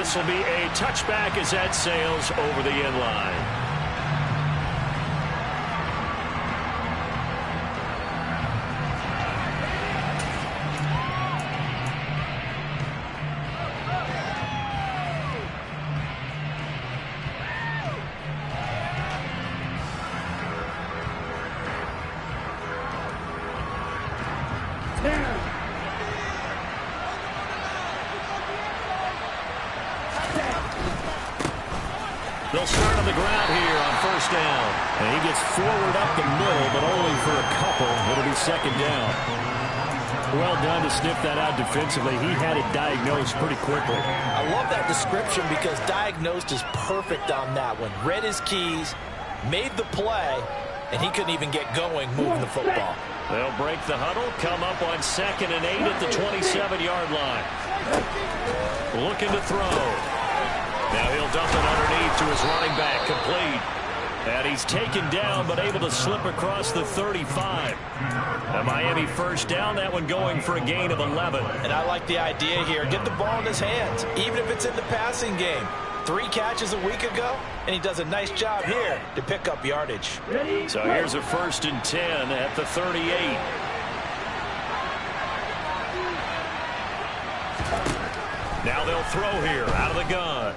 this will be a touchback as that sails over the end line. They'll start on the ground here on first down. And he gets forward up the middle, but only for a couple. It'll be second down. Well done to sniff that out defensively. He had it diagnosed pretty quickly. I love that description because diagnosed is perfect on that one. Read his keys, made the play, and he couldn't even get going moving the football. They'll break the huddle, come up on 2nd and 8 at the 27-yard line. Looking to throw. Now he'll dump it underneath to his running back, complete. And he's taken down, but able to slip across the 35. A Miami first down, that one going for a gain of 11. And I like the idea here. Get the ball in his hands, even if it's in the passing game. 3 catches a week ago, and he does a nice job here to pick up yardage. So here's a 1st and 10 at the 38. Now they'll throw here out of the gun.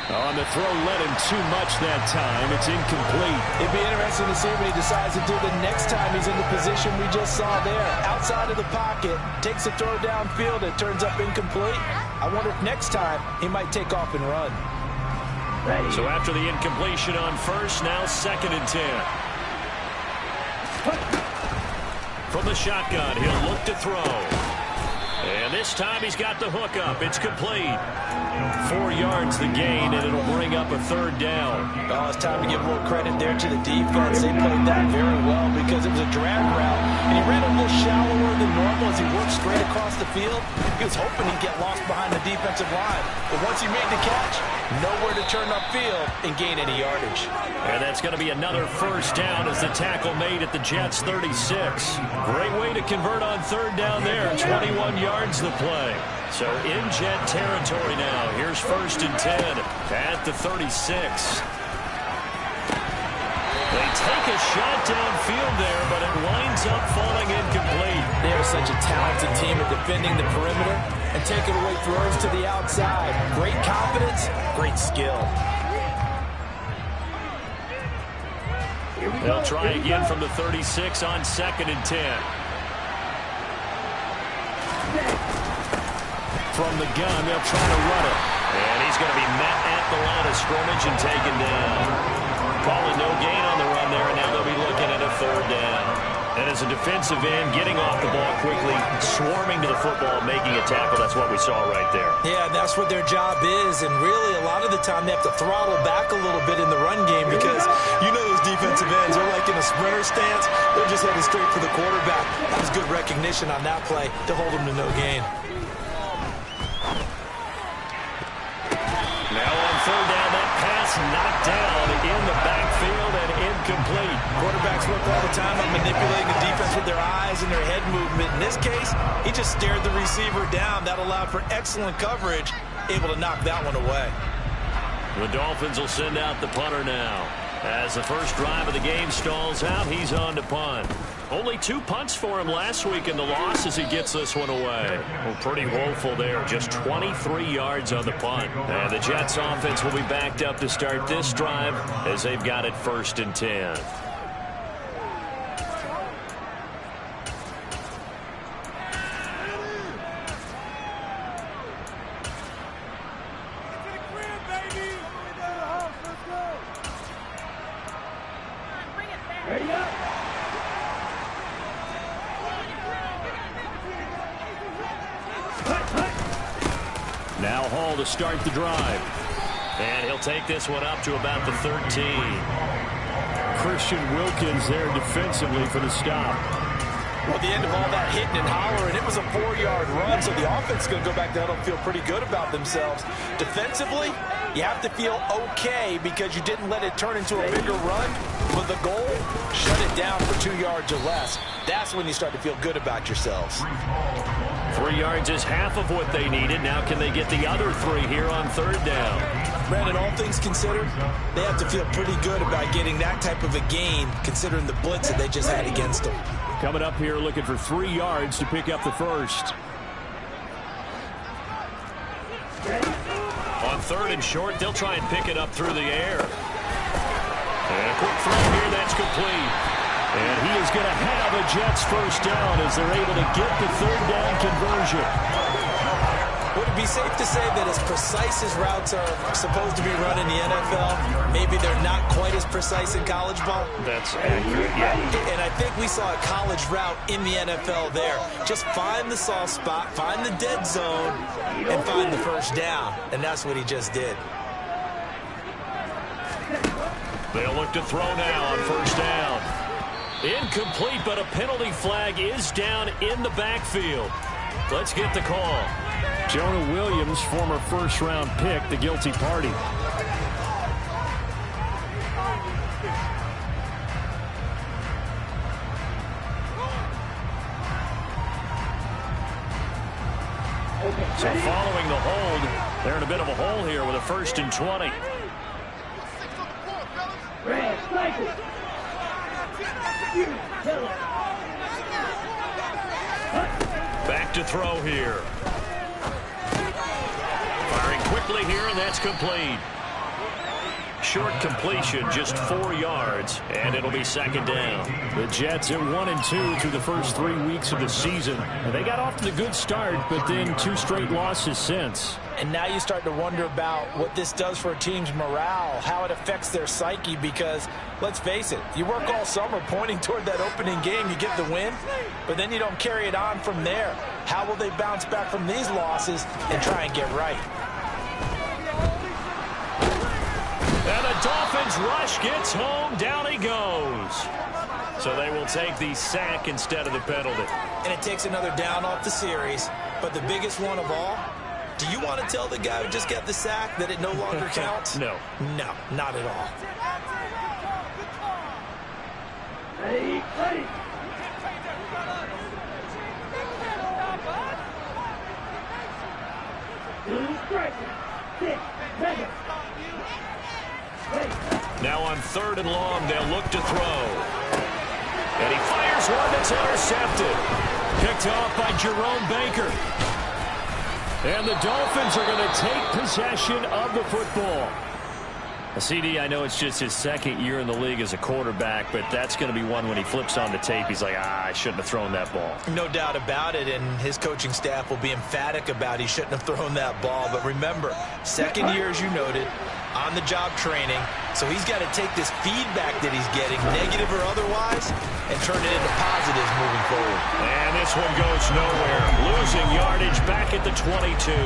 On the throw led him too much that time. It's incomplete. It'd be interesting to see what he decides to do the next time he's in the position we just saw there. Outside of the pocket, takes a throw downfield, it turns up incomplete. I wonder if next time he might take off and run. So after the incompletion on first, now 2nd and 10. From the shotgun, he'll look to throw. And this time he's got the hook up. It's complete. 4 yards the gain, and it'll bring up a 3rd down. Well, it's time to give a little credit there to the defense. They played that very well because it was a drag route, and he ran a little shallower than normal as he worked straight across the field. He was hoping he'd get lost behind the defensive line. But once he made the catch, nowhere to turn upfield and gain any yardage. And that's going to be another first down as the tackle made at the Jets' 36. Great way to convert on 3rd down there. 21 yards the play. So in Jet territory now. Here's 1st and 10 at the 36. They take a shot downfield there, but it winds up falling incomplete. They are such a talented team at defending the perimeter and taking away throws to the outside. Great confidence, great skill. They'll try again from the 36 on 2nd and 10. From the gun, they'll try to run it. And he's going to be met at the line of scrimmage and taken down. Calling no gain on the run there, and now they'll be looking at a 3rd down. And as a defensive end, getting off the ball quickly, swarming to the football, making a tackle, that's what we saw right there. Yeah, that's what their job is, and really a lot of the time they have to throttle back a little bit in the run game because you know those defensive ends are like in a sprinter stance. They're just headed straight for the quarterback. That was good recognition on that play to hold them to no gain. Now on 3rd down, that pass knocked down in the backfield and incomplete. Quarterbacks work all the time on manipulating the defense with their eyes and their head movement. In this case, he just stared the receiver down. That allowed for excellent coverage, able to knock that one away. The Dolphins will send out the punter now. As the first drive of the game stalls out, he's on to punt. Only 2 punts for him last week in the loss as he gets this one away. Well, pretty woeful there. Just 23 yards on the punt. And the Jets offense will be backed up to start this drive as they've got it 1st and 10. Now Hall to start the drive. And he'll take this one up to about the 13. Christian Wilkins there defensively for the stop. Well, at the end of all that hitting and hollering, it was a 4-yard run, so the offense is going to go back down and feel pretty good about themselves. Defensively, you have to feel okay because you didn't let it turn into a bigger run. But the goal, shut it down for 2 yards or less. That's when you start to feel good about yourselves. 3 yards is half of what they needed. Now can they get the other 3 here on 3rd down? Brandon, all things considered, they have to feel pretty good about getting that type of a gain, considering the blitz that they just had against them. Coming up here looking for 3 yards to pick up the first. On 3rd and short, they'll try and pick it up through the air. And a quick throw here, that's complete. And he is going to have a Jets first down as they're able to get the 3rd down conversion. Would it be safe to say that as precise as routes are supposed to be run in the NFL, maybe they're not quite as precise in college ball? That's accurate, yeah. And I think we saw a college route in the NFL there. Just find the soft spot, find the dead zone, and find the first down. And that's what he just did. They'll look to throw now on 1st down. Incomplete, but a penalty flag is down in the backfield. Let's get the call. Jonah Williams, former first-round pick, the guilty party. So following the hold, they're in a bit of a hole here with a 1st and 20. Back to throw here. Firing quickly here, and that's complete. Short completion, just 4 yards, and it'll be 2nd down. The Jets at 1-2 through the first 3 weeks of the season. And they got off to the good start, but then 2 straight losses since. And now you start to wonder about what this does for a team's morale, how it affects their psyche, because, let's face it, you work all summer pointing toward that opening game, you get the win, but then you don't carry it on from there. How will they bounce back from these losses and try and get right? And the Dolphins rush gets home. Down he goes. So they will take the sack instead of the penalty. And it takes another down off the series. But the biggest one of all, do you want to tell the guy who just got the sack that it no longer counts? No. No, not at all. Ready. Now on 3rd and long, they'll look to throw. And he fires one that's intercepted. Picked off by Jerome Baker. And the Dolphins are going to take possession of the football. CD, I know it's just his 2nd year in the league as a quarterback, but that's going to be one when he flips on the tape, he's like, I shouldn't have thrown that ball. No doubt about it, and his coaching staff will be emphatic about he shouldn't have thrown that ball. But remember, 2nd year, as you noted, on-the-job training, so he's got to take this feedback that he's getting, negative or otherwise, and turn it into positives moving forward. And this one goes nowhere. Losing yardage back at the 22.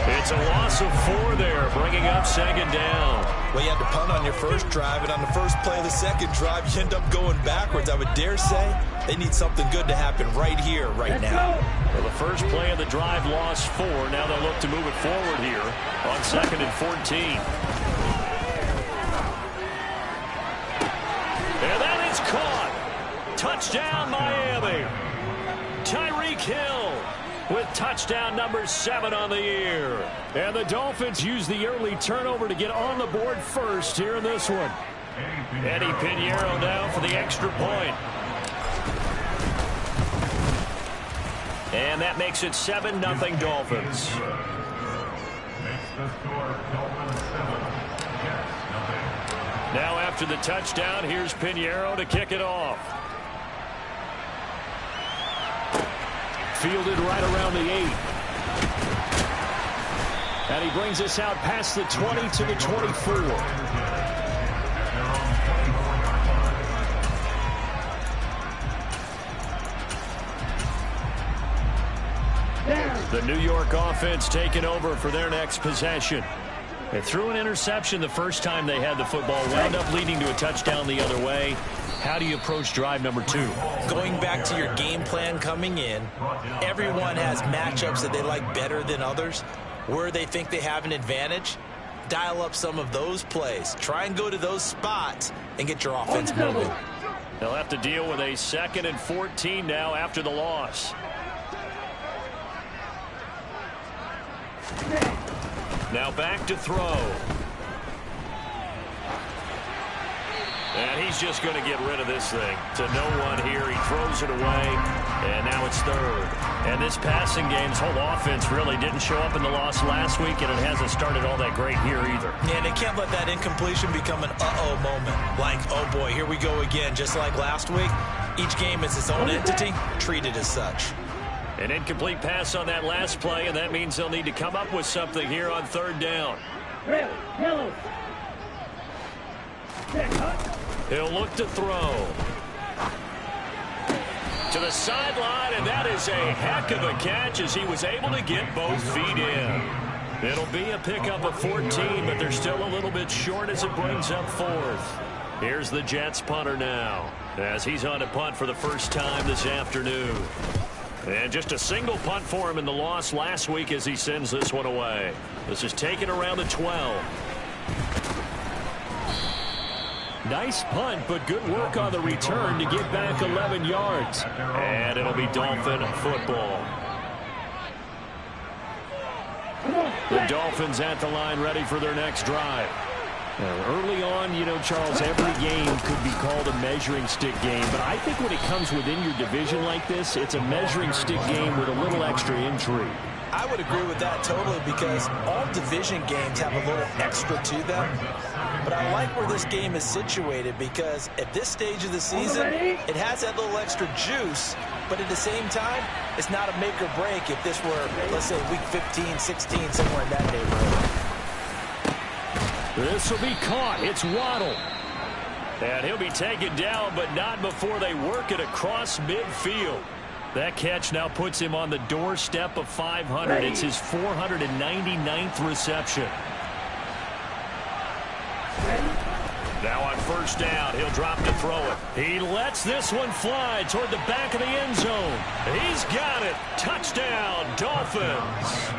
It's a loss of 4 there, bringing up 2nd down. Well, you had to punt on your first drive, and on the first play of the 2nd drive, you end up going backwards. I would dare say they need something good to happen right here, right now. Well, the first play of the drive lost 4. Now they'll look to move it forward here on 2nd and 14. And that is caught. Touchdown, Miami. Tyreek Hill with touchdown number 7 on the year. And the Dolphins use the early turnover to get on the board first here in this one. Eddie Pinheiro now for the extra point. And that makes it 7-0 Dolphins. Now after the touchdown, here's Pinheiro to kick it off. Fielded right around the 8. And he brings us out past the 20 to the 24. The New York offense taking over for their next possession. They threw an interception the first time they had the football, wound up leading to a touchdown the other way. How do you approach drive number 2? Going back to your game plan coming in, everyone has matchups that they like better than others. Where they think they have an advantage, dial up some of those plays. Try and go to those spots and get your offense moving. They'll have to deal with a 2nd and 14 now after the loss. Now back to throw. And he's just going to get rid of this thing. To no one here. He throws it away. And now it's third. And this passing game's whole offense really didn't show up in the loss last week, and it hasn't started all that great here either. Yeah, they can't let that incompletion become an uh-oh moment. Like, oh boy, here we go again. Just like last week, each game is its own entity, treated as such. An incomplete pass on that last play, and that means they'll need to come up with something here on third down. He'll look to throw. To the sideline, and that is a heck of a catch as he was able to get both feet in. It'll be a pickup of 14, but they're still a little bit short as it brings up fourth. Here's the Jets punter now as he's on to punt for the first time this afternoon. And just a single punt for him in the loss last week as he sends this one away. This is taken around the 12. Nice punt, but good work on the return to get back 11 yards. And it'll be Dolphin football. The Dolphins at the line ready for their next drive. Early on, you know, Charles, every game could be called a measuring stick game. But I think when it comes within your division like this, it's a measuring stick game with a little extra intrigue. I would agree with that totally because all division games have a little extra to them. But I like where this game is situated because at this stage of the season, it has that little extra juice. But at the same time, it's not a make or break if this were, let's say, week 15, 16, somewhere in that neighborhood. This will be caught. It's Waddle. And he'll be taken down, but not before they work it across midfield. That catch now puts him on the doorstep of 500. It's his 499th reception. Now on first down, he'll drop to throw it. He lets this one fly toward the back of the end zone. He's got it. Touchdown, Dolphins.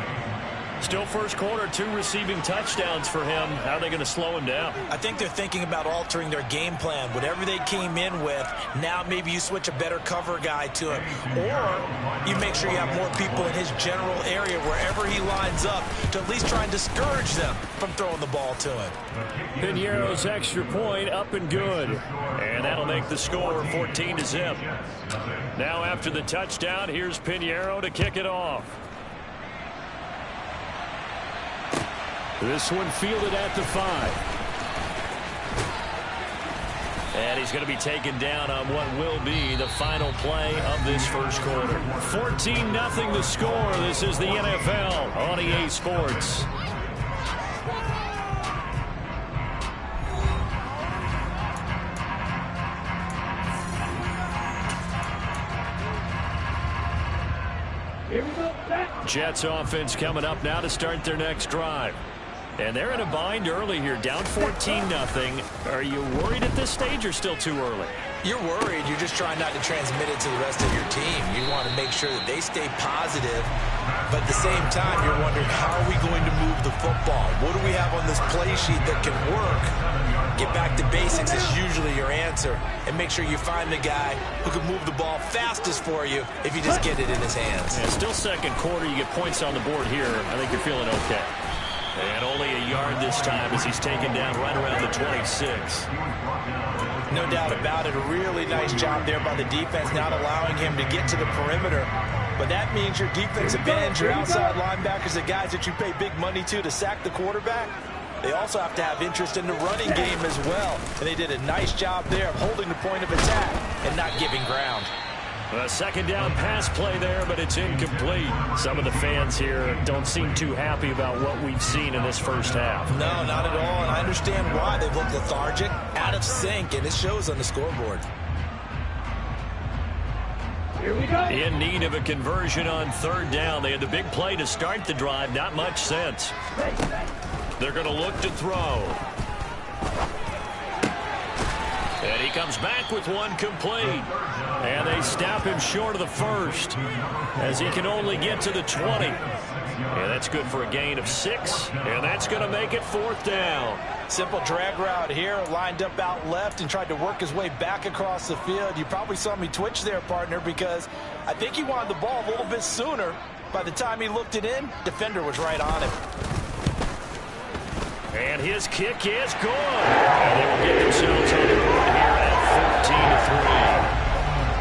Still first quarter, 2 receiving touchdowns for him. How are they going to slow him down? I think they're thinking about altering their game plan. Whatever they came in with, now maybe you switch a better cover guy to him. Or you make sure you have more people in his general area wherever he lines up to at least try and discourage them from throwing the ball to him. Piñeiro's extra point up and good. And that'll make the score 14-0. Now after the touchdown, here's Piñeiro to kick it off. This one fielded at the 5. And he's going to be taken down on what will be the final play of this first quarter. 14-0 the score. This is the NFL on EA Sports. Jets offense coming up now to start their next drive. And they're in a bind early here, down 14-0. Are you worried at this stage or still too early? You're worried. You're just trying not to transmit it to the rest of your team. You want to make sure that they stay positive. But at the same time, you're wondering, how are we going to move the football? What do we have on this play sheet that can work? Get back to basics is usually your answer. And make sure you find the guy who can move the ball fastest for you if you just get it in his hands. Yeah, still second quarter. You get points on the board here. I think you're feeling okay. And only a yard this time as he's taken down right around the 26. No doubt about it. A really nice job there by the defense, not allowing him to get to the perimeter. But that means your defensive ends, your outside linebackers, the guys that you pay big money to sack the quarterback, they also have to have interest in the running game as well. And they did a nice job there of holding the point of attack and not giving ground. A second down pass play there, but it's incomplete. Some of the fans here don't seem too happy about what we've seen in this first half. No, not at all, and I understand why. They've looked lethargic, out of sync, and it shows on the scoreboard. Here we go. In need of a conversion on third down. They had the big play to start the drive. Not much sense. They're going to look to throw. And he comes back with one complete. And they stop him short of the first as he can only get to the 20. And that's good for a gain of 6. And that's going to make it fourth down. Simple drag route here, lined up out left and tried to work his way back across the field. You probably saw me twitch there, partner, because I think he wanted the ball a little bit sooner. By the time he looked it in, defender was right on him. And his kick is good. And they will get themselves on the board here at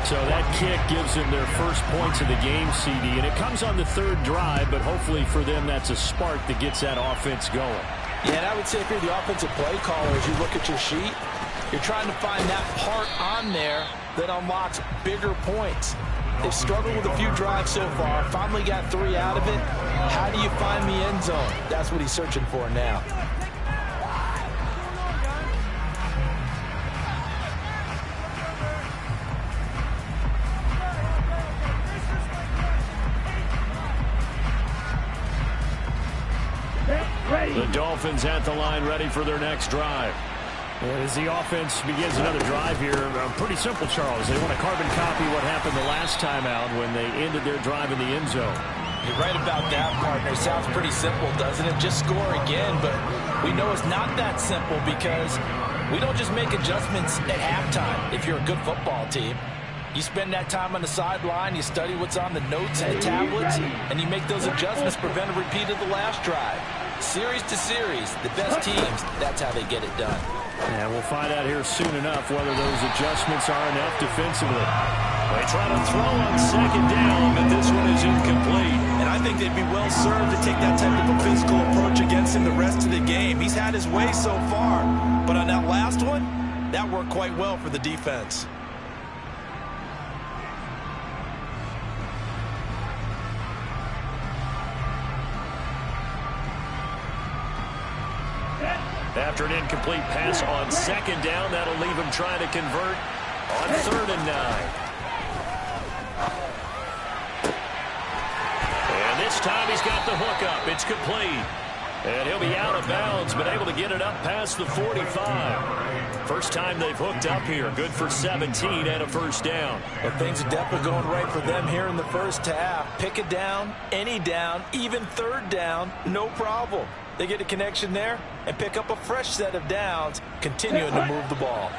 14-3. So that kick gives them their first points of the game, CD. And it comes on the third drive, but hopefully for them that's a spark that gets that offense going. Yeah, and I would say if you're the offensive play caller, as you look at your sheet, you're trying to find that part on there that unlocks bigger points. They've struggled with a few drives so far, finally got 3 out of it. How do you find the end zone? That's what he's searching for now. The Dolphins at the line, ready for their next drive. And as the offense begins another drive here, pretty simple, Charles. They want to carbon copy what happened the last time out when they ended their drive in the end zone. You're right about that, partner. Sounds pretty simple, doesn't it? Just score again, but we know it's not that simple because we don't just make adjustments at halftime if you're a good football team. You spend that time on the sideline, you study what's on the notes and tablets, and you make those adjustments to prevent a repeat of the last drive. Series to series, the best teams, that's how they get it done. And we'll find out here soon enough whether those adjustments are enough defensively. They try to throw on second down, but this one is incomplete. And I think they'd be well served to take that type of a physical approach against him the rest of the game. He's had his way so far, but on that last one, that worked quite well for the defense. After an incomplete pass on second down, that'll leave him trying to convert on 3rd and 9. And this time he's got the hook up. It's complete. And he'll be out of bounds, but able to get it up past the 45. First time they've hooked up here. Good for 17 and a first down. Well, things are definitely going right for them here in the first half. Pick it down, any down, even 3rd down, no problem. They get a connection there and pick up a fresh set of downs, continuing to move the ball.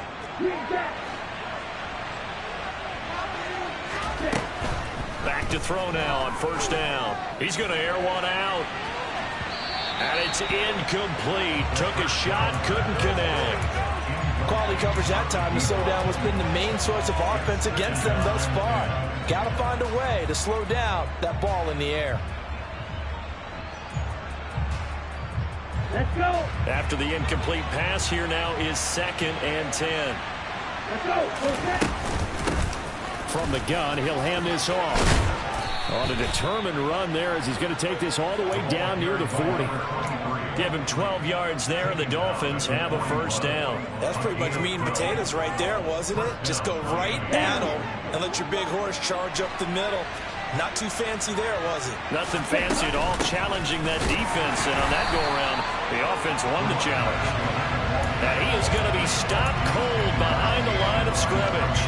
Back to throw now on first down. He's going to air one out. And it's incomplete. Took a shot, couldn't connect. Quality coverage that time to slow down what's been the main source of offense against them thus far. Got to find a way to slow down that ball in the air. Let's go. After the incomplete pass, here now is 2nd and 10. Let's go. Okay. From the gun, he'll hand this off. On a determined run there as he's going to take this all the way down near the 40. Give him 12 yards there, and the Dolphins have a first down. That's pretty much meat and potatoes right there, wasn't it? Just go right at him and let your big horse charge up the middle. Not too fancy there, was it? Nothing fancy at all, challenging that defense, and on that go-around, the offense won the challenge. And he is going to be stopped cold behind the line of scrimmage.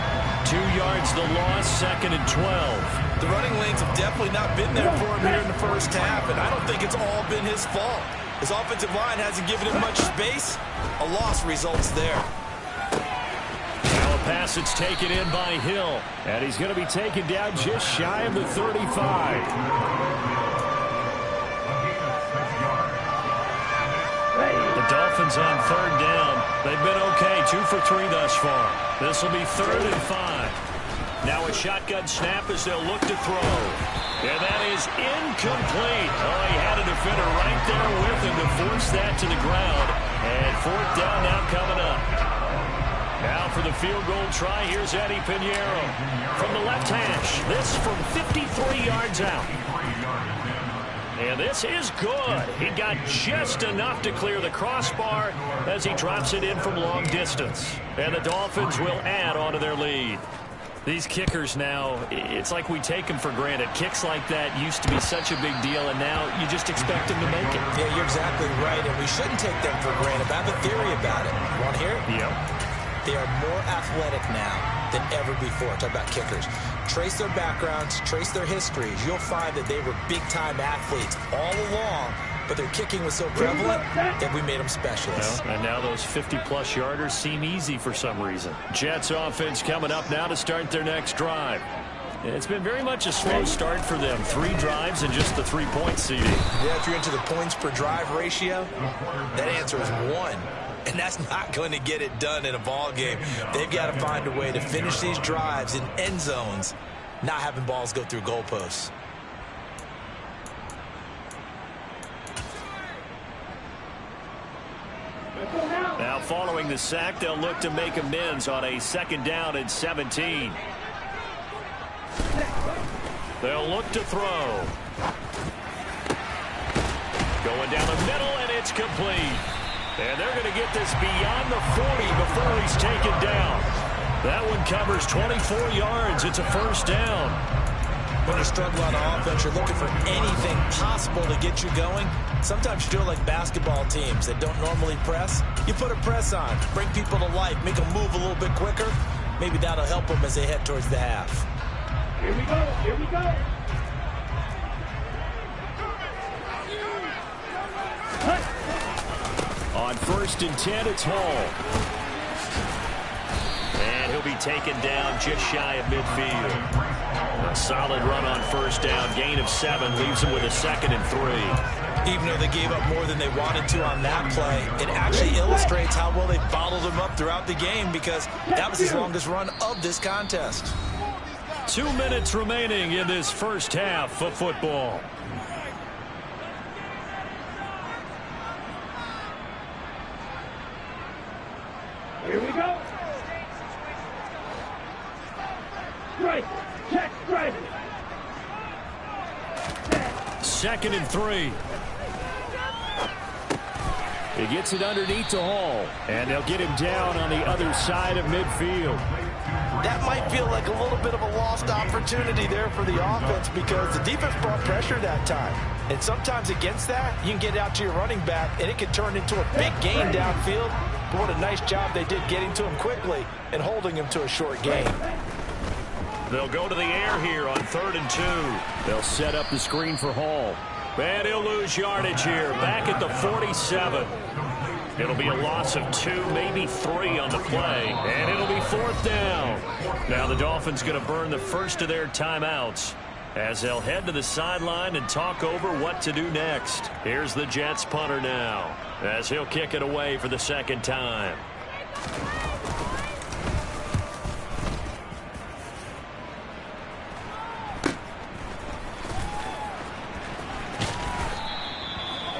2 yards the loss, 2nd and 12. The running lanes have definitely not been there for him here in the first half, and I don't think it's all been his fault. His offensive line hasn't given him much space. A loss results there. Now a pass that's taken in by Hill. And he's going to be taken down just shy of the 35. The Dolphins on 3rd down. They've been okay, 2 for 3 thus far. This will be 3rd and 5. Now a shotgun snap as they'll look to throw. And that is incomplete. Oh, he had a defender right there with him to force that to the ground. And 4th down now coming up. Now for the field goal try, here's Eddie Pinheiro. From the left hash, this from 53 yards out. And this is good. He got just enough to clear the crossbar as he drops it in from long distance. And the Dolphins will add on to their lead. These kickers now, it's like we take them for granted. Kicks like that used to be such a big deal, and now you just expect them to make it. Yeah, you're exactly right, and we shouldn't take them for granted. I have a theory about it. You want to hear it? Yep. They are more athletic now than ever before. Talk about kickers. Trace their backgrounds, trace their histories. You'll find that they were big-time athletes all along, but their kicking was so prevalent that we made them specialists. Well, and now those 50-plus yarders seem easy for some reason. Jets offense coming up now to start their next drive. It's been very much a slow start for them. 3 drives and just the 3-point seeding. Yeah, if you're into the points per drive ratio, that answer is 1. And that's not going to get it done in a ball game. They've got to find a way to finish these drives in end zones, not having balls go through goalposts. Now following the sack, they'll look to make amends on a 2nd down and 17. They'll look to throw. Going down the middle, and it's complete. And they're going to get this beyond the 40 before he's taken down. That one covers 24 yards. It's a 1st down. When you struggle on offense, you're looking for anything possible to get you going. Sometimes you do it like basketball teams that don't normally press. You put a press on, bring people to life, make them move a little bit quicker. Maybe that'll help them as they head towards the half. Here we go. Here we go. On 1st and 10, it's Hall. And he'll be taken down just shy of midfield. A solid run on 1st down. Gain of 7 leaves him with a 2nd and 3. Even though they gave up more than they wanted to on that play, it actually illustrates how well they bottled him up throughout the game, because that was his longest run of this contest. 2 minutes remaining in this 1st half of football. Here we go. Strike. Check. Strike. 2nd and 3. He gets it underneath to Hall. And they'll get him down on the other side of midfield. That might feel like a little bit of a lost opportunity there for the offense, because the defense brought pressure that time. And sometimes against that, you can get out to your running back, and it can turn into a big gain downfield. But what a nice job they did getting to him quickly and holding him to a short gain. They'll go to the air here on 3rd and 2. They'll set up the screen for Hall. And he'll lose yardage here, back at the 47. It'll be a loss of 2, maybe 3 on the play, and it'll be 4th down. Now the Dolphins going to burn the first of their timeouts as they'll head to the sideline and talk over what to do next. Here's the Jets punter now, as he'll kick it away for the 2nd time.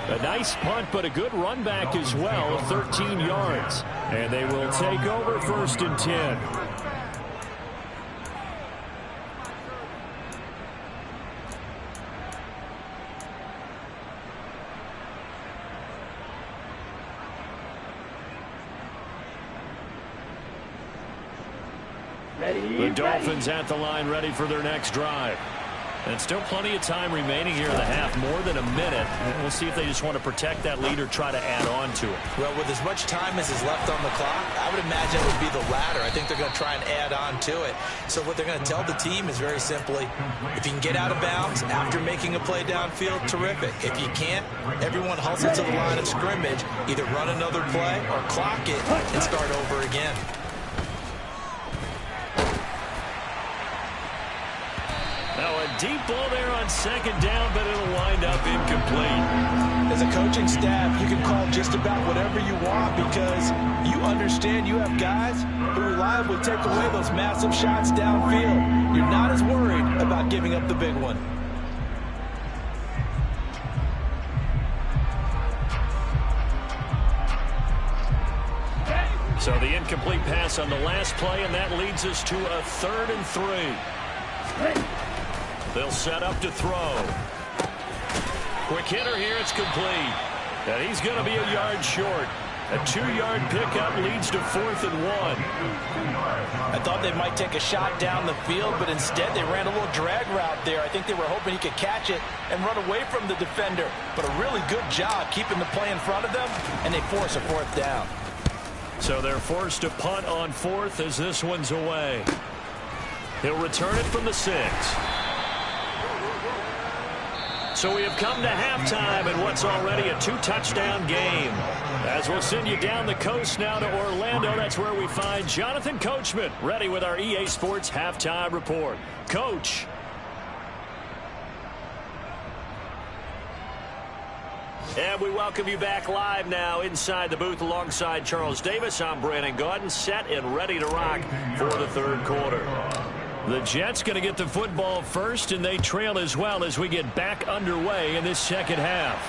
A nice punt, but a good run back as well, 13 yards. And they will take over 1st and 10. The Dolphins at the line, ready for their next drive. And still plenty of time remaining here in the half, more than a minute. And we'll see if they just want to protect that lead or try to add on to it. Well, with as much time as is left on the clock, I would imagine it would be the latter. I think they're going to try and add on to it. So what they're going to tell the team is very simply, if you can get out of bounds after making a play downfield, terrific. If you can't, everyone hustle to the line of scrimmage, either run another play or clock it and start over again. Now a deep ball there on 2nd down, but it'll wind up incomplete. As a coaching staff, you can call just about whatever you want, because you understand you have guys who reliably take away those massive shots downfield. You're not as worried about giving up the big one. So the incomplete pass on the last play, and that leads us to a 3rd and 3. They'll set up to throw. Quick hitter here, it's complete. And he's going to be a yard short. A 2-yard pickup leads to 4th and 1. I thought they might take a shot down the field, but instead they ran a little drag route there. I think they were hoping he could catch it and run away from the defender. But a really good job keeping the play in front of them, and they force a 4th down. So they're forced to punt on 4th as this one's away. He'll return it from the 6. So we have come to halftime in what's already a 2-touchdown game. As we'll send you down the coast now to Orlando, that's where we find Jonathan Coachman ready with our EA Sports Halftime Report. Coach. And we welcome you back live now inside the booth alongside Charles Davis. I'm Brandon Gaudin, set and ready to rock for the third quarter. The Jets going to get the football first, and they trail as well as we get back underway in this second half.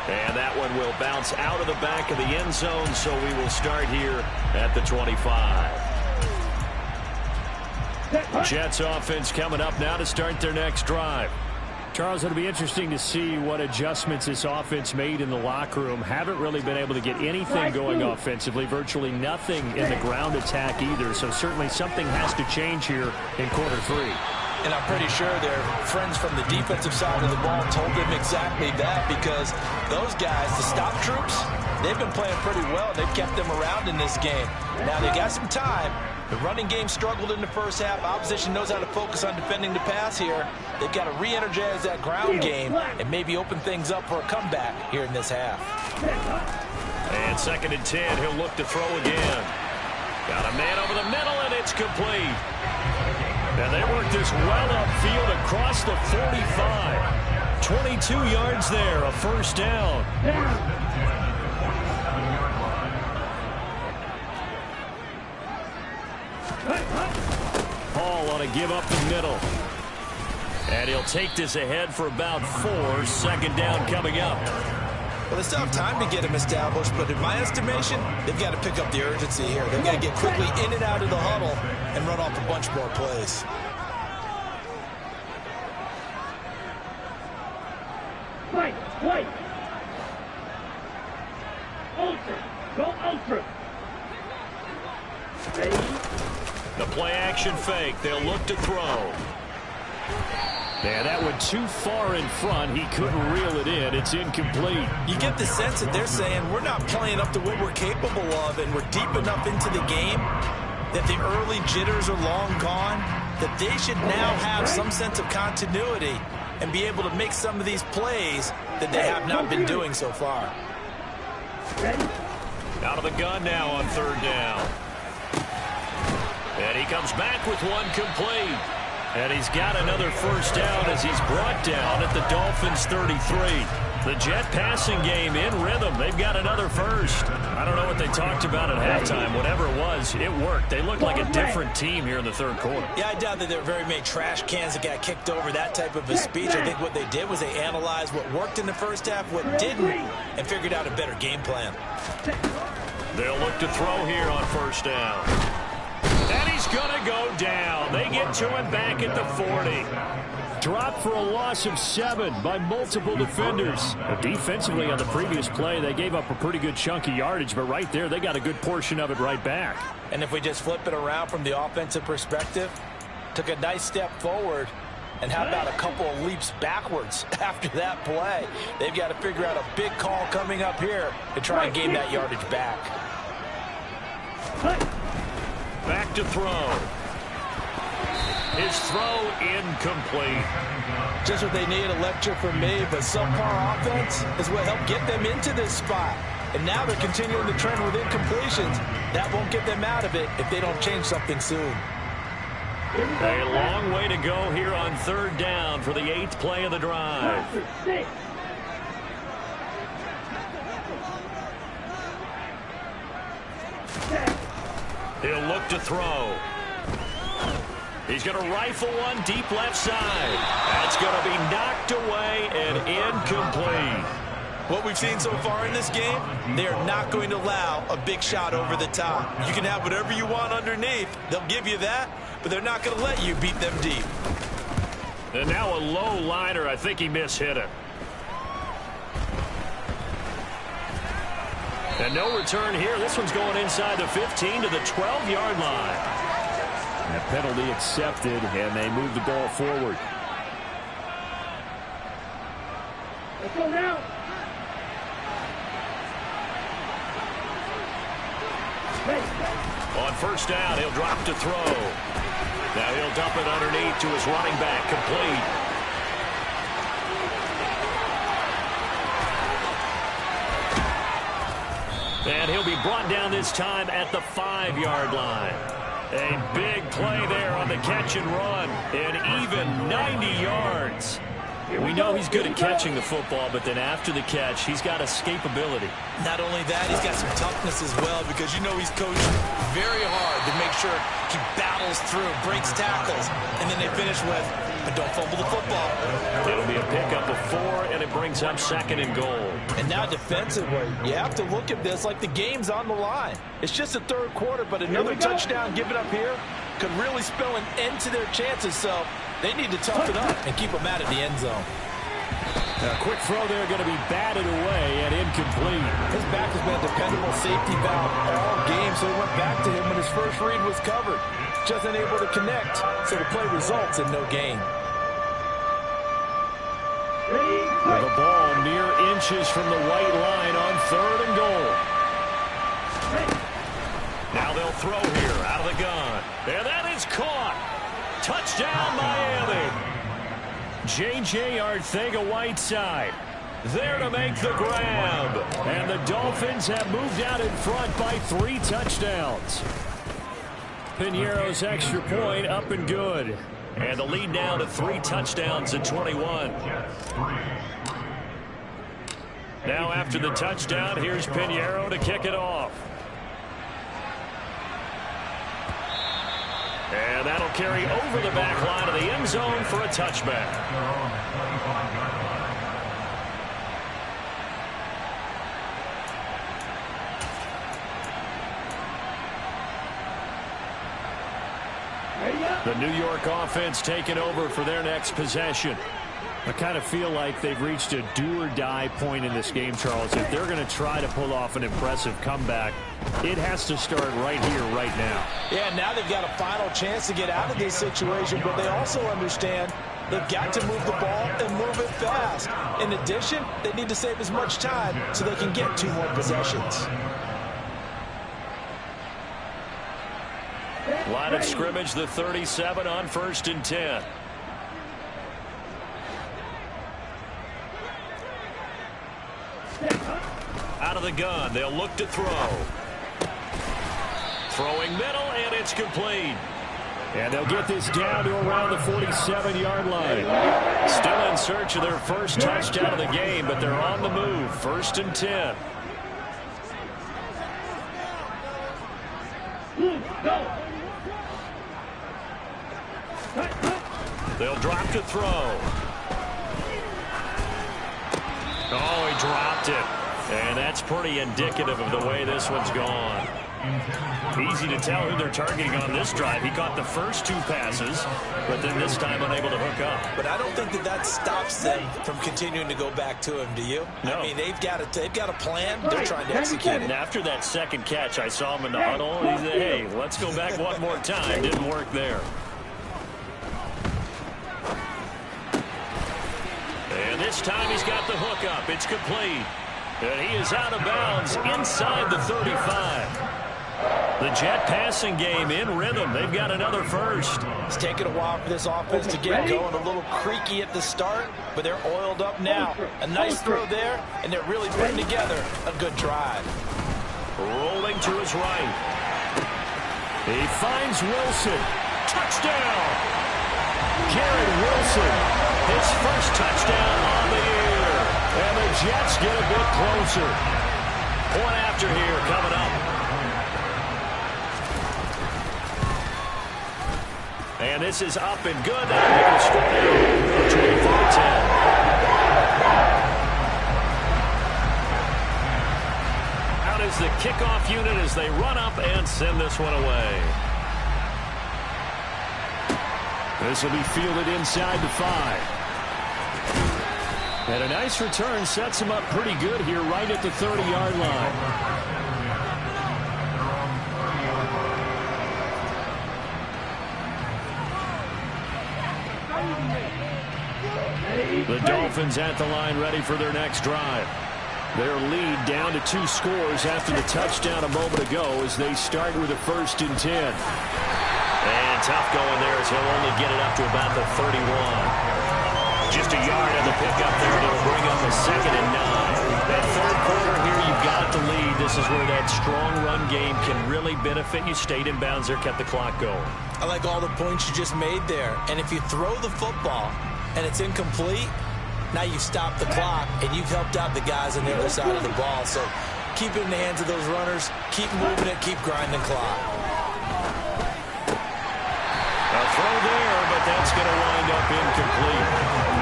And that one will bounce out of the back of the end zone, so we will start here at the 25. Jets offense coming up now to start their next drive. Charles, it'll be interesting to see what adjustments this offense made in the locker room. Haven't really been able to get anything going offensively, virtually nothing in the ground attack either. So certainly something has to change here in quarter three. And I'm pretty sure their friends from the defensive side of the ball told them exactly that, because those guys, the stop troops, they've been playing pretty well. They've kept them around in this game. Now they got some time. The running game struggled in the first half. Opposition knows how to focus on defending the pass here. They've got to re-energize that ground game and maybe open things up for a comeback here in this half. And 2nd and 10, he'll look to throw again. Got a man over the middle, and it's complete. And they work this well upfield across the 45. 22 yards there, a first down. Hall on a give up the middle. And he'll take this ahead for about 4. 2nd down coming up. Well, they still have time to get him established, but in my estimation, they've got to pick up the urgency here. They've got to get quickly in and out of the huddle and run off a bunch more plays. Wait. Ultra. Go ultra. Ready? The play action fake. They'll look to throw. Yeah, that went too far in front. He couldn't reel it in. It's incomplete. You get the sense that they're saying we're not playing up to what we're capable of, and we're deep enough into the game that the early jitters are long gone, that they should now have some sense of continuity and be able to make some of these plays that they have not been doing so far. Out of the gun now on 3rd down. And he comes back with one complete. And he's got another first down as he's brought down at the Dolphins' 33. The Jet passing game in rhythm. They've got another first. I don't know what they talked about at halftime. Whatever it was, it worked. They looked like a different team here in the third quarter. Yeah, I doubt that there were very many trash cans that got kicked over, that type of a speech. I think what they did was they analyzed what worked in the first half, what didn't, and figured out a better game plan. They'll look to throw here on 1st down. And he's going to go down. They get to him back at the 40. Dropped for a loss of 7 by multiple defenders. Defensively on the previous play, they gave up a pretty good chunk of yardage, but right there, they got a good portion of it right back. And if we just flip it around from the offensive perspective, took a nice step forward, and how about a couple of leaps backwards after that play? They've got to figure out a big call coming up here to try and gain that yardage back. Back to throw. His throw incomplete. Just what they need, a lecture from me, but subpar offense is what helped get them into this spot. And now they're continuing the trend with incompletions. That won't get them out of it if they don't change something soon. A long way to go here on 3rd down for the 8th play of the drive. He'll look to throw. He's going to rifle one deep left side. That's going to be knocked away and incomplete. What we've seen so far in this game, they are not going to allow a big shot over the top. You can have whatever you want underneath. They'll give you that, but they're not going to let you beat them deep. And now a low liner. I think he mishit it. And no return here. This one's going inside the 15 to the 12-yard line. And a penalty accepted, and they move the ball forward. Let's go now. On 1st down, he'll drop to throw. Now he'll dump it underneath to his running back, complete. And he'll be brought down this time at the 5-yard line. A big play there on the catch and run. And even 90 yards. We know he's good at catching the football, but then after the catch, he's got escapability. Not only that, he's got some toughness as well, because you know he's coached very hard to make sure he battles through, breaks tackles, and then they finish with, but don't fumble the football. It'll be a pickup of 4, and it brings up 2nd and goal. And now defensively, you have to look at this like the game's on the line. It's just the 3rd quarter, but another touchdown given up here could really spell an end to their chances, so they need to toughen up and keep them out of the end zone. A quick throw there going to be batted away and incomplete. His back has been a dependable safety valve all game, so he went back to him when his first read was covered. Just unable to connect, so the play results in no gain. The ball mere inches from the white line on 3rd and goal. Now they'll throw here out of the gun. And that is caught. Touchdown, Miami. J.J. Arcega-Whiteside there to make the grab. And the Dolphins have moved out in front by 3 touchdowns. Piñeiro's extra point up and good. And the lead now to 3 touchdowns at 21. Now after the touchdown, here's Piñeiro to kick it off. And that'll carry over the back line of the end zone for a touchback. The New York offense taking over for their next possession. I kind of feel like they've reached a do-or-die point in this game, Charles. If they're going to try to pull off an impressive comeback, it has to start right here, right now. Yeah, now they've got a final chance to get out of this situation, but they also understand they've got to move the ball and move it fast. In addition, they need to save as much time so they can get 2 more possessions. Line of scrimmage, the 37 on 1st and 10. Out of the gun, they'll look to throw. Throwing middle, and it's complete. And they'll get this down to around the 47-yard line. Still in search of their first touchdown of the game, but they're on the move. 1st and 10. They'll drop to throw. Oh, he dropped it. And that's pretty indicative of the way this one's gone. Easy to tell who they're targeting on this drive. He caught the first 2 passes, but then this time unable to hook up. But I don't think that stops them from continuing to go back to him, do you? No. I mean, they've got a plan. They're trying to execute it. And after that 2nd catch, I saw him in the huddle. He said, hey, let's go back one more time. Didn't work there. And this time he's got the hook up. It's complete. And he is out of bounds inside the 35. The Jet passing game in rhythm. They've got another first. It's taken a while for this offense to get going. A little creaky at the start, but they're oiled up now. A nice throw there, and they're really putting together a good drive. Rolling to his right. He finds Wilson. Touchdown! Garrett Wilson, his first touchdown on the year. And the Jets get a bit closer. Point after here coming up. And this is up and good. That'll make the score now 24-10. Out is the kickoff unit as they run up and send this one away. This will be fielded inside the 5. And a nice return sets him up pretty good here right at the 30-yard line. The Dolphins at the line ready for their next drive. Their lead down to 2 scores after the touchdown a moment ago as they start with a 1st and 10. And tough going there as he'll only get it up to about the 31. Just a yard on the pickup there. It'll bring up a 2nd and 9. That 3rd quarter here, you've got to lead. This this is where that strong run game can really benefit you. Stayed in bounds there, kept the clock going. I like all the points you just made there. And if you throw the football and it's incomplete, now you've stopped the clock and you've helped out the guys on the other side of the ball. So keep it in the hands of those runners. Keep moving it. Keep grinding the clock. A throw there, but that's going to wind up incomplete.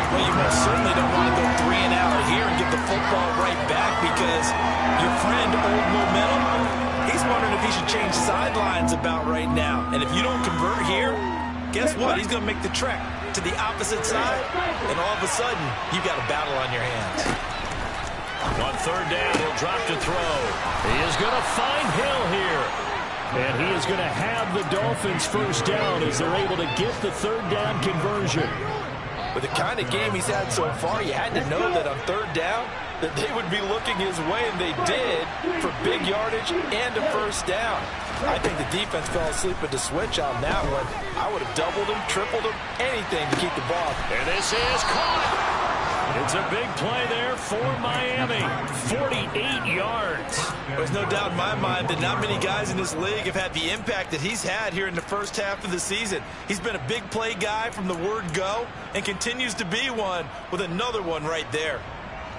Well, you most certainly don't want to go 3 and out here and get the football right back, because your friend, Old Momentum, he's wondering if he should change sidelines about right now. And if you don't convert here, guess what? He's going to make the trek to the opposite side, and all of a sudden, you've got a battle on your hands. On third down, he'll drop to throw. He is going to find Hill here. And he is going to have the Dolphins first down as they're able to get the third down conversion. With the kind of game he's had so far, you had to know that on third down that they would be looking his way, and they did, for big yardage and a first down. I think the defense fell asleep at the switch on that one. I would have doubled him, tripled him, anything to keep the ball. And this is caught. It's a big play there for Miami. 48 yards. There's no doubt in my mind that not many guys in this league have had the impact that he's had here in the first half of the season. He's been a big play guy from the word go and continues to be one, with another one right there.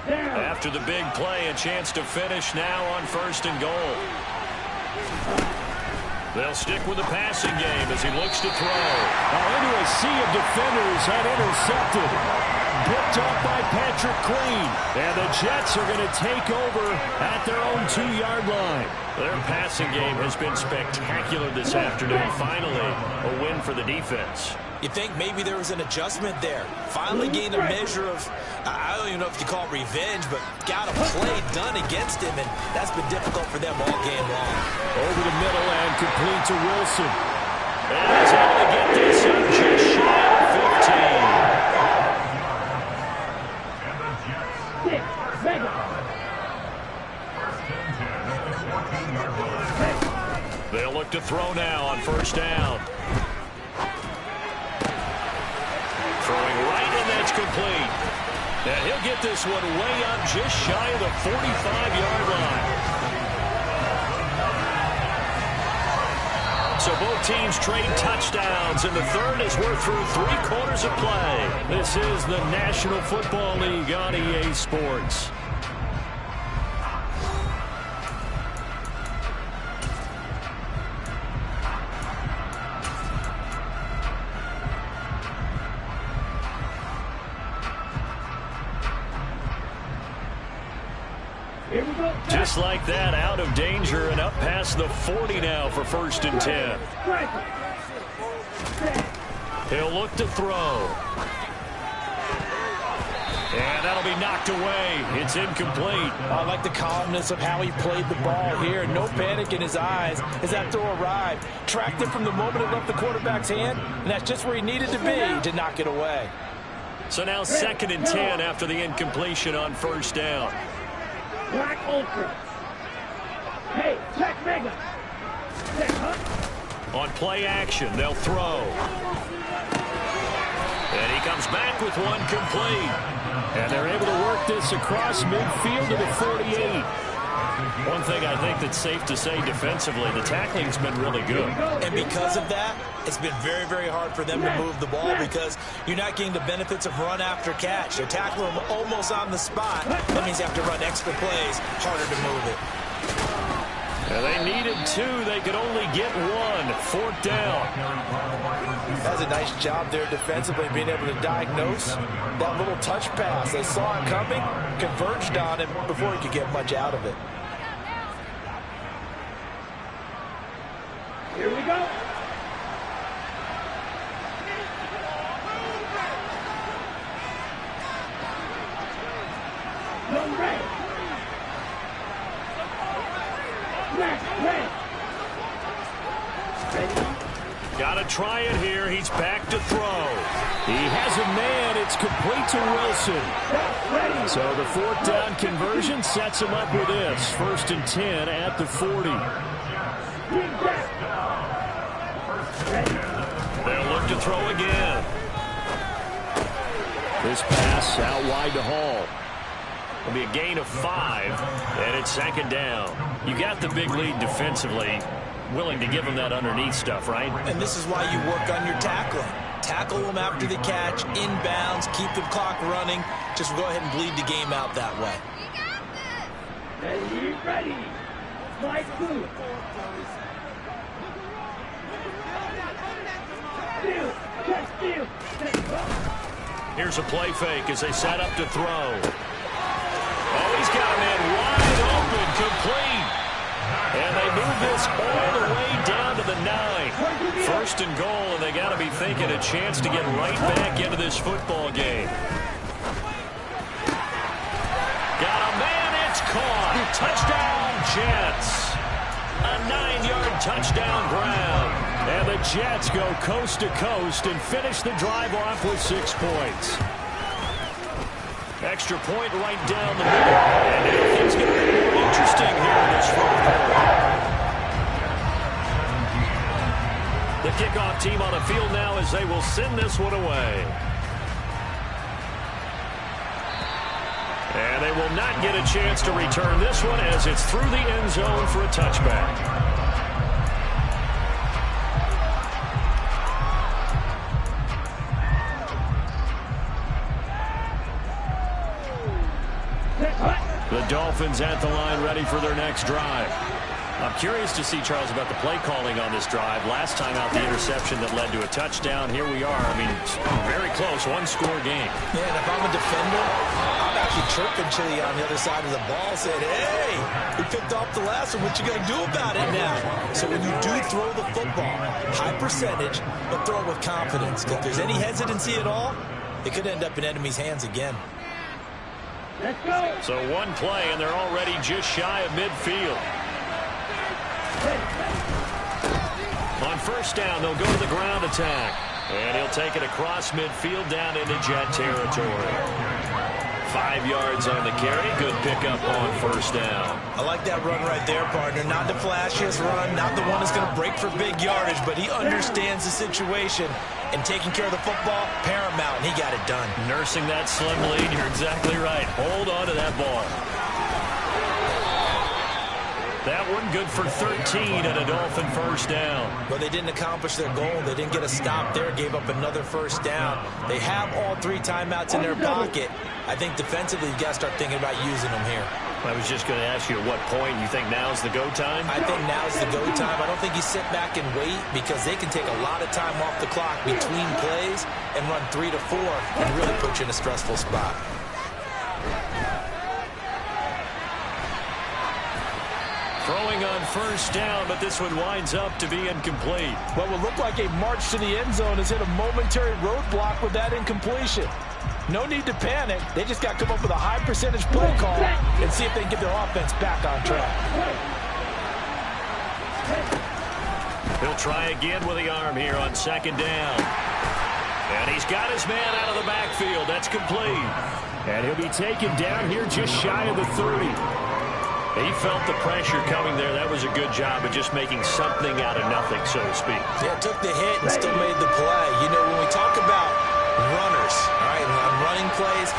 After the big play, a chance to finish now on first and goal. They'll stick with the passing game as he looks to throw. Into a sea of defenders and intercepted. Picked up by Patrick Queen. And the Jets are going to take over at their own 2-yard line. Their passing game has been spectacular this afternoon. Finally, a win for the defense. You think maybe there was an adjustment there. Finally gained a measure of, I don't even know if you call it revenge, but got a play done against him, and that's been difficult for them all game long. Over the middle and complete to Wilson. And he's able to get this up just shy of 15. They'll look to throw now on first down. Throwing right, and that's complete. And he'll get this one way up just shy of the 45-yard line. So both teams trade touchdowns, and the third as we're through 3 quarters of play. This is the National Football League on EA Sports. Just like that, out of danger and up past the 40 now for first and 10. He'll look to throw. And that'll be knocked away. It's incomplete. I like the calmness of how he played the ball here. No panic in his eyes as that throw arrived. Tracked it from the moment it left the quarterback's hand, and that's just where he needed to be to knock it away. So now second and 10 after the incompletion on first down. Black Ultra. Hey, check Mega. Check, huh? On play action, they'll throw. And he comes back with one complete. And they're able to work this across midfield to the 48. One thing I think that's safe to say defensively, the tackling's been really good. And because of that, it's been very, very hard for them to move the ball, because you're not getting the benefits of run after catch. They're tackling them almost on the spot. That means you have to run extra plays, harder to move it. And they needed 2. They could only get 1. Fourth down. That was a nice job there defensively, being able to diagnose that little touch pass. They saw it coming, converged on him before he could get much out of it. Here we go. Young Ray. Ray. Got to try it here. He's back to throw. He has a man. It's complete to Wilson. So the fourth down conversion sets him up with this. First and 10 at the 40. They'll look to throw again. This pass out wide to Hall. It'll be a gain of 5, and it's second down. You got the big lead defensively. Willing to give them that underneath stuff, right? And this is why you work on your tackling. Tackle them after the catch, inbounds, keep the clock running. Just go ahead and bleed the game out that way. Ready. Slide two. Here's a play fake as they set up to throw. Oh, he's got a man wide open, complete. And they move this all the way down to the 9. First and goal, and they got to be thinking a chance to get right back into this football game. Got a man, it's caught. Touchdown, Jets. A 9-yard touchdown ground. And the Jets go coast to coast and finish the drive off with 6 points. Extra point right down the middle. And everything's going to be more interesting here in this fourth quarter. The kickoff team on the field now as they will send this one away. And they will not get a chance to return this one as it's through the end zone for a touchback. The Dolphins at the line ready for their next drive. I'm curious to see, Charles, about the play calling on this drive. Last time out, the interception that led to a touchdown. Here we are. I mean, very close, one-score game. Yeah, and if I'm a defender, I'm actually chirping to you on the other side of the ball, saying, hey, we picked off the last one. What you going to do about it now? So when you do throw the football, high percentage, but throw it with confidence. If there's any hesitancy at all, it could end up in enemy's hands again. Let's go. So one play, and they're already just shy of midfield. On first down, they'll go to the ground attack. And he'll take it across midfield down into Jet territory. 5 yards on the carry. Good pickup on first down. I like that run right there, partner. Not the flashiest run, not the one that's going to break for big yardage, but he understands the situation. And taking care of the football, paramount, and he got it done. Nursing that slim lead, you're exactly right. Hold on to that ball. That one good for 13 and a Dolphin first down. But they didn't accomplish their goal. They didn't get a stop there, gave up another first down. They have all 3 timeouts in their pocket. I think defensively, you got to start thinking about using them here. I was just going to ask you at what point you think now's the go time? I think now's the go time. I don't think you sit back and wait because they can take a lot of time off the clock between plays and run 3 to 4 and really put you in a stressful spot. Throwing on first down, but this one winds up to be incomplete. What would look like a march to the end zone is hit a momentary roadblock with that incompletion. No need to panic. They just got to come up with a high percentage play call and see if they can get their offense back on track. He'll try again with the arm here on second down. And he's got his man out of the backfield. That's complete. And he'll be taken down here just shy of the 30. He felt the pressure coming there. That was a good job of just making something out of nothing, so to speak. Yeah, took the hit and still made the play. You know, when we talk about runners, all right, on running plays,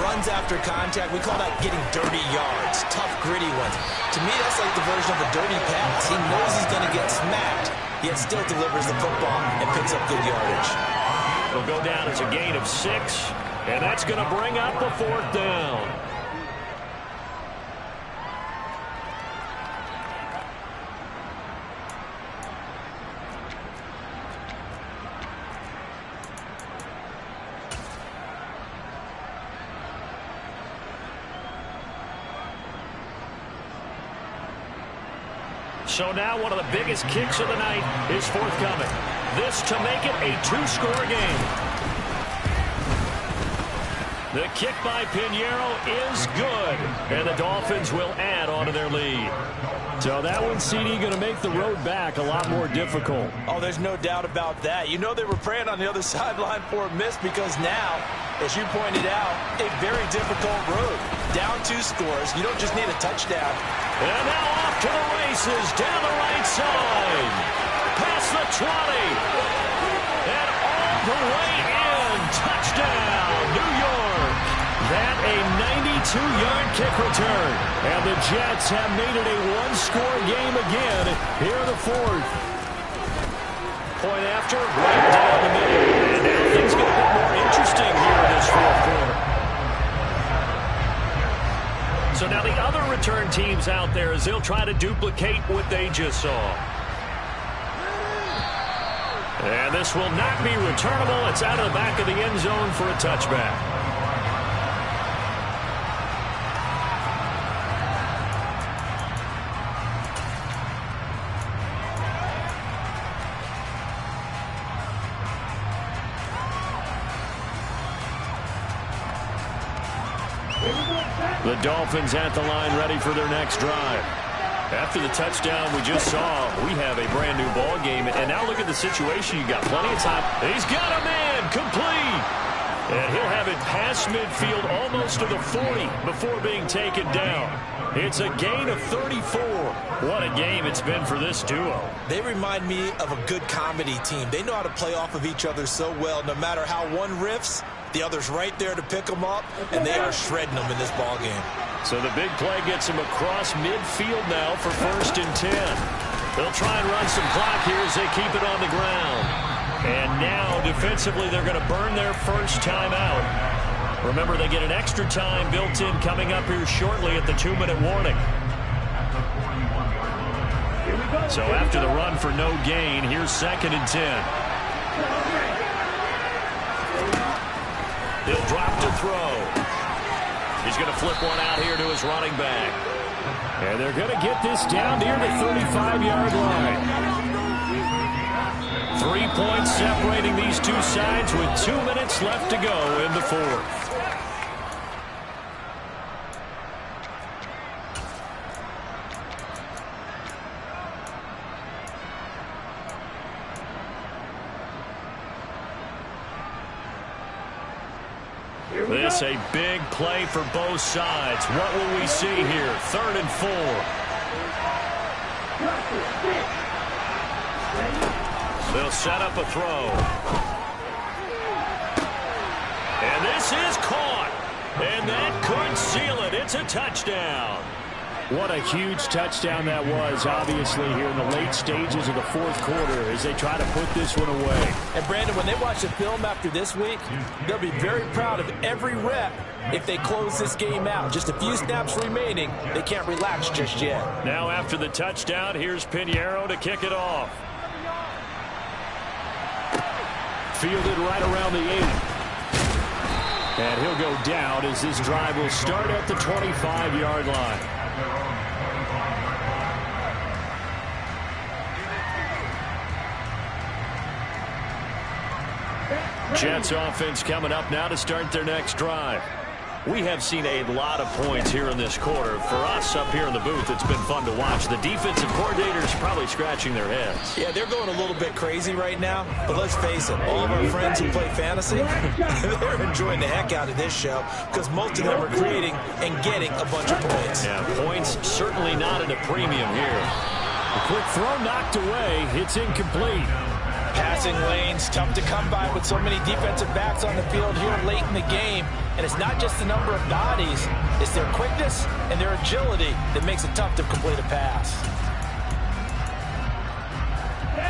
runs after contact, we call that getting dirty yards, tough, gritty ones. To me, that's like the version of a dirty pass. He knows he's going to get smacked, yet still delivers the football and picks up good yardage. It'll go down as a gain of 6, and that's going to bring up the 4th down. So now one of the biggest kicks of the night is forthcoming. This to make it a 2-score game. The kick by Pinheiro is good, and the Dolphins will add on to their lead. So that one, CD, going to make the road back a lot more difficult. Oh, there's no doubt about that. You know they were praying on the other sideline for a miss because now, as you pointed out, a very difficult road. Down 2 scores. You don't just need a touchdown. And now off to the races down the right side. Past the 20. And all the way in. Touchdown, New York. that a 92-yard kick return. And the Jets have made it a one-score game again here in the fourth. Point after, right down the middle. And now things get a bit more interesting here in this fourth quarter. So now the other return teams out there as they'll try to duplicate what they just saw. And this will not be returnable. It's out of the back of the end zone for a touchback. The Dolphins at the line ready for their next drive. After the touchdown we just saw, we have a brand new ball game. And now look at the situation. You got plenty of time. He's got a man complete. And he'll have it past midfield almost to the 40 before being taken down. It's a gain of 34. What a game it's been for this duo. They remind me of a good comedy team. They know how to play off of each other so well. No matter how one riffs, the other's right there to pick them up, and they are shredding them in this ball game. So the big play gets him across midfield now for 1st and 10. They'll try and run some clock here as they keep it on the ground. And now defensively they're going to burn their first time out. Remember, they get an extra time built in coming up here shortly at the 2-minute warning. So after the run for no gain, here's 2nd and 10. He'll drop to throw. He's going to flip one out here to his running back. And they're going to get this down near the 35-yard line. 3 points separating these two sides with 2 minutes left to go in the fourth. This a big play for both sides. What will we see here? 3rd and 4. They'll set up a throw. And this is caught. And that could seal it. It's a touchdown. What a huge touchdown that was, obviously, here in the late stages of the fourth quarter as they try to put this one away. And, Brandon, when they watch the film after this week, they'll be very proud of every rep if they close this game out. Just a few snaps remaining. They can't relax just yet. Now after the touchdown, here's Pinheiro to kick it off. Fielded right around the 8. And he'll go down as this drive will start at the 25-yard line. Jets offense coming up now to start their next drive. We have seen a lot of points here in this quarter. For us up here in the booth, it's been fun to watch. The defensive coordinators probably scratching their heads. Yeah, they're going a little bit crazy right now. But let's face it, all of our friends who play fantasy, they're enjoying the heck out of this show because most of them are creating and getting a bunch of points. Yeah, points certainly not at a premium here. A quick throw knocked away. It's incomplete. Passing lanes, tough to come by with so many defensive backs on the field here late in the game. And it's not just the number of bodies, it's their quickness and their agility that makes it tough to complete a pass.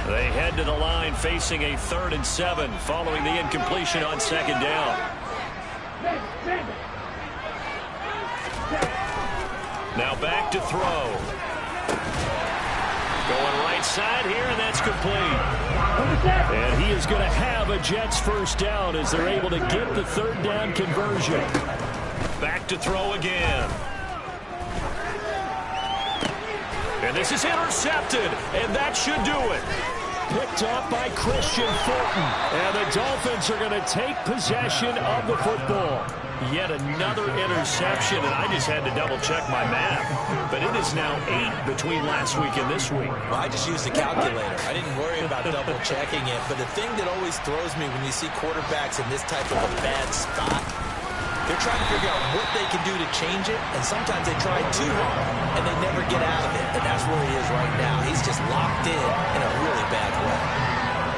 They head to the line facing a 3rd and 7 following the incompletion on 2nd down. Now back to throw. Going right side here, and that's complete. And he is going to have a Jets first down as they're able to get the 3rd down conversion. Back to throw again. And this is intercepted, and that should do it. Picked up by Christian Fulton. And the Dolphins are going to take possession of the football. Yet another interception, and I just had to double-check my math. But it is now 8 between last week and this week. Well, I just used a calculator. I didn't worry about double-checking it. But the thing that always throws me when you see quarterbacks in this type of a bad spot, they're trying to figure out what they can do to change it, and sometimes they try too hard, and they never get out of it. And that's where he is right now. He's just locked in a really bad way.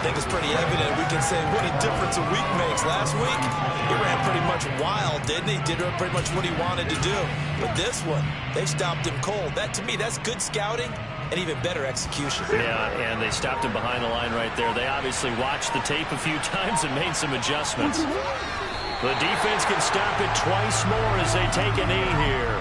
think it's pretty evident. We can say what a difference a week makes. Last week, he ran pretty much wild, didn't he? Did pretty much what he wanted to do. But this one, they stopped him cold. That, to me, that's good scouting and even better execution. Yeah, and they stopped him behind the line right there. They obviously watched the tape a few times and made some adjustments. The defense can stop it twice more as they take a knee here.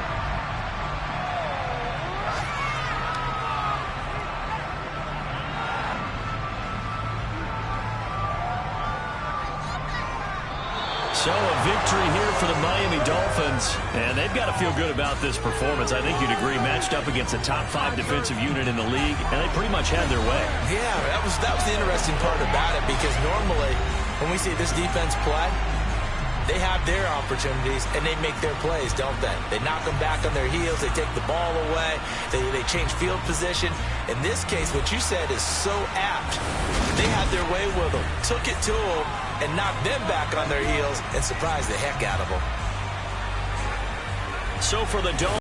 So a victory here for the Miami Dolphins, and they've got to feel good about this performance. I think you'd agree, matched up against a top 5 defensive unit in the league, and they pretty much had their way. Yeah, that was the interesting part about it, because normally when we see this defense play, they have their opportunities, and they make their plays, don't they? They knock them back on their heels. They take the ball away. They change field position. In this case, what you said is so apt. They had their way with them, took it to them, and knocked them back on their heels and surprised the heck out of them. So for the Dolphins,